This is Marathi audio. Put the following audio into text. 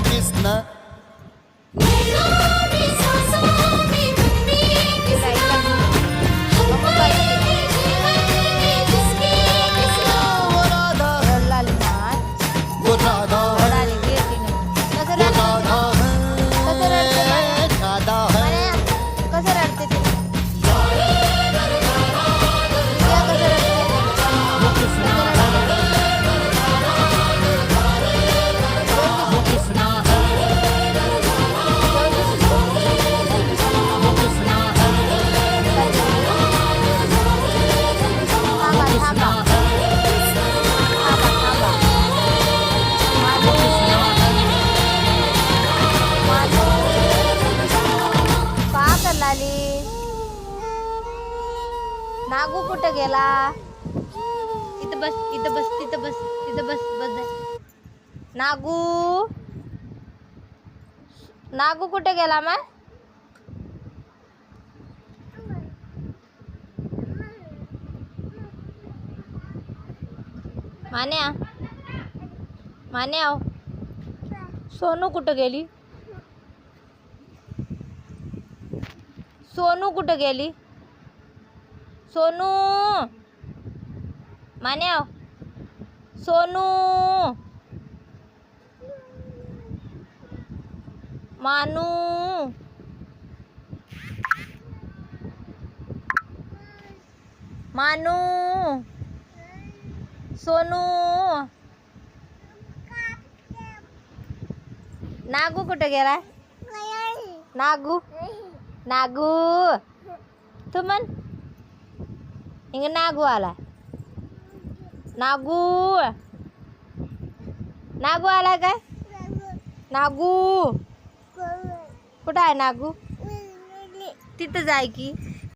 कृष्ण हरे कृष्ण वो राधा है वो राधा है राधा है कसं रडते ते वो कृष्ण है वो कृष्ण है वो कृष्ण है थांबा का करलाली नागू कुठं गेला इथं बस इथं बस तिथं बस तिथं बस बस जा. नागू नागू कुठे गेला मग मान्या मान्या सोनू कुठं गेली सोनू कुठं गेली सोनू मान्या सोनू मानू मानू सोनू नागू कुठे गेला नागू नागू तू म्हण इंग नागू आला नागू नागू आला काय नागू कुठं आहे नागू तिथं जाय की